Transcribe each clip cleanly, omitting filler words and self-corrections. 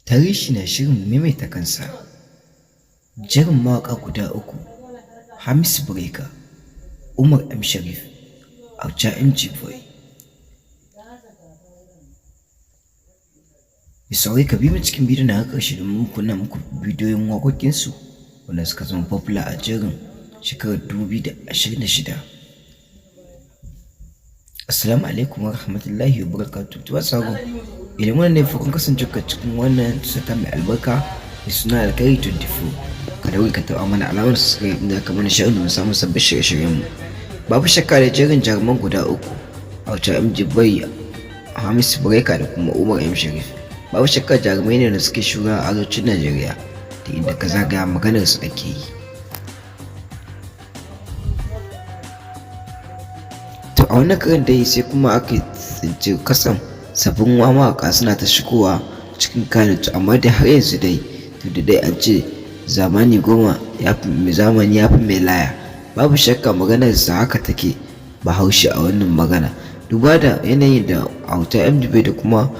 Tarihi na shirin maimaita kansa. Jerin mawaƙa guda uku: Hamisu Breaka, Umar M Shareef, auta boy. Misali ka bi mu cikin bidiyon na ƙarshe domin kunna muku bidiyoyin waƙoƙinsu wanda suka zama popular a jerin shekarar 2026. Assalamu alaikum wa rahmatullahi wa barakatuh. Tuwa sabo, idan wannan ne farkon kasance ka cikin wannan sata mai albarka mai suna alkhairi 24, ka daure ka taɓa mana alamar subscribe inda ka mana sha'ani mu samu sabbin shirye-shiryen mu. Babu shakka da jerin jaruman guda uku, auta boy, Hamisu Breaka da kuma Umar M Shareef, babu shakka jarumai ne da suke shura a arewacin Najeriya, da inda ka zagaya maganar su ake yi. To a wannan karan dai sai kuma aka tsinci kasan sabbin mawaƙa suna ta shigowa cikin kanatu, amma dai har yanzu dai to da dai an ce zamani ya fi mai laya. Babu shakka maganar sa haka take ba haushi a wannan magana, duba da yanayin da auta boy da kuma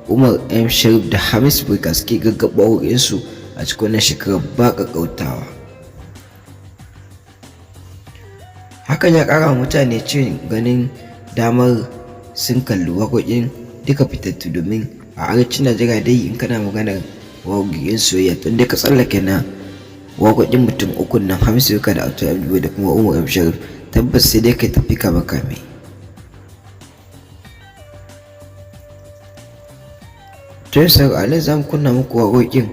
Umar M Shareef da Hamisu Breaka suke gaggaba waƙoƙinsu a cikin wannan shekarar ba ƙaƙƙautawa. Hakan ya ƙara mutane cin ganin damar sun kalli waƙoƙin duka fitattu, domin a arewacin Najeriya dai in kana maganar waƙoƙin soyayya tun dai ka tsallake na waƙoƙin mutum ukun nan Hamisu Breaka da auta boy da kuma Umar M Shareef, tabbas sai dai kai tafi kame kame. To yau a nan za mu kunna muku waƙoƙin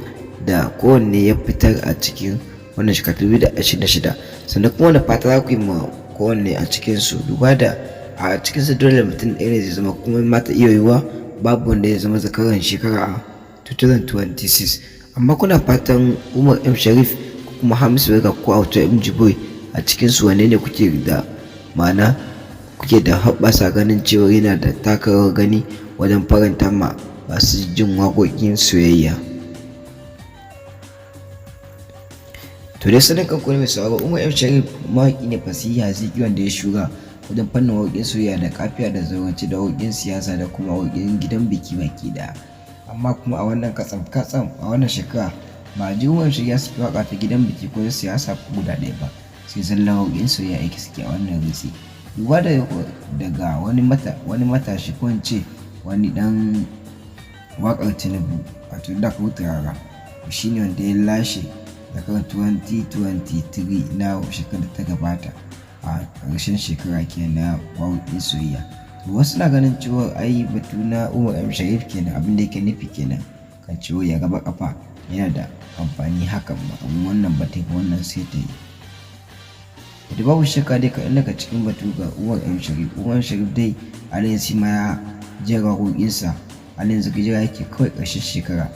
da kowanne ya fitar a cikin wannan shekarar 2026, sannan kuma da fata za ku yi ma kowanne a cikinsu, duba da a cikinsu dole mutum ɗaya ne zai zama, kuma mata iya yiwuwa babu wanda ya zama zakaran shekara a 2026. Amma kuna fatan Umar M Shareef ko kuma Hamisu Breaka ko auta boy a cikinsu wanne ne kuke da ma'ana kuke da hoɓɓasa ganin cewa yana da taka gani wajen faranta ma masu jin waƙoƙin soyayya? To dai sanin kanku ne mai sauraro, Umar M Shareef mawaƙi ne fasiha ziki wanda ya shura wajen fannin waƙoƙin soyayya da kafiya da zaurance da waƙoƙin siyasa da kuma waƙoƙin gidan biki baki ɗaya. Amma kuma a wannan katsam a wannan shekara ba a ji Umar Shareef ya saki waƙa ta gidan biki ko siyasa ko guda ɗaya ba, sai zallan waƙoƙin soyayya yake suke a wannan ritsi. Duba daga wani matashi ko in ce wani ɗan waƙar Tinubu, wato Dakuta Rara, shi ne wanda ya lashe daga 2023 na shekarar da ta gabata a ƙarshen shekara kenan na waƙoƙin soyayya. Wasu na ganin cewa ai batu na Umar M Shareef kenan, abin da yake nufi kenan kan cewa ya gaba kafa yana da amfani hakan ba, amma wannan ba ta yi wannan sai ta yi. Da babu shakka dai kaɗan daga cikin batu ga Umar M Shareef. Umar Shareef dai a yanzu ma ya jera waƙoƙinsa, a yanzu jira yake kawai ƙarshen shekara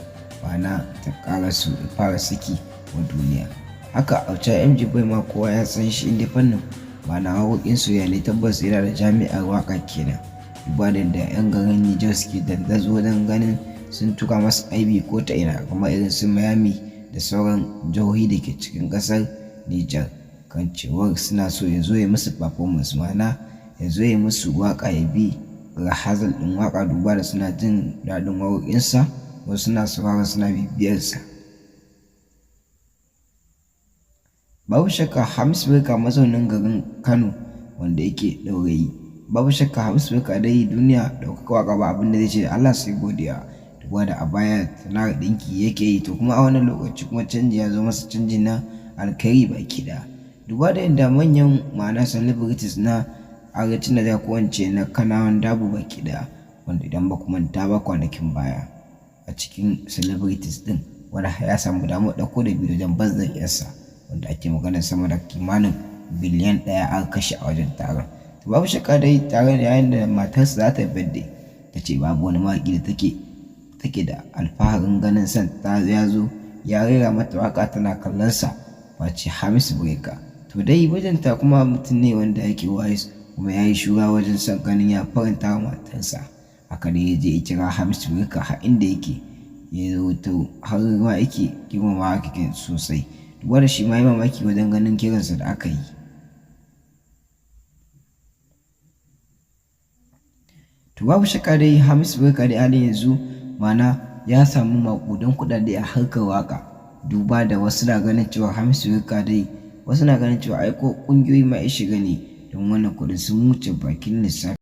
ma'ana ta ƙara su fara saki wa duniya. Haka auta boy ma kowa ya san shi inda fannin ma'ana waƙoƙin soyayya ne, tabbas yana da jami'ar waƙa kenan, duba da 'yan garin Nijar suke dandazo don ganin sun tura masa aibi ko ta ina, kamar irin su Miami da sauran jihohi da ke cikin ƙasar Nijar, kan cewar suna so ya zo ya musu performance, ma'ana ya zo ya musu waƙa, ya bi rahazal ɗin waƙa, duba da suna jin daɗin waƙoƙinsa, wasu suna sauraron suna bibiyarsa. Babu shakka Hamisu Breaka mazaunin garin Kano wanda yake ɗaurayi, babu shakka Hamisu Breaka dai duniya ɗaukaka waƙa ba abin da zai ce da Allah sai godiya, duba da a baya sana'ar ɗinki yake yi, to kuma a wannan lokaci kuma canji ya zo masa, canji na alkhairi baki ɗaya, duba da yadda manyan ma'ana celebrities na arewacin Najeriya ko wance na Kanawan Dabo baki ɗaya, wanda idan ba ku manta ba kwanakin baya a cikin celebrities din wanda ya samu damar ɗauko da bidiyo wajen bazzar yarsa, wanda ake magana sama da kimanin biliyan 1 aka kashe a wajen taron. To babu shakka dai taron yayin da matarsa za ta birthday, ta ce babu wani mawaƙi da take da alfaharin ganin san ta ya zo ya rera mata waƙa tana kallon sa face Hamisu Breaka. To dai mijinta kuma mutum ne wanda yake wise, kuma ya yi shura wajen son ganin ya faranta wa matarsa. Haka ne ya je ya kira Hamisu Breaka har inda yake, ya zo to har ma yake girmama hakikin sosai, wanda shi ma yi mamaki wajen ganin kiransa da aka yi. To babu shakka dai Hamisu Breaka dai halin yanzu ma'ana ya samu maƙudan kuɗaɗe a harkar waƙa, duba da wasu na ganin cewa hamisu breaka dai, wasu na ganin cewa ai ko ƙungiyoyi ma ya shiga ne, don wannan kuɗin sun wuce bakin lissafi.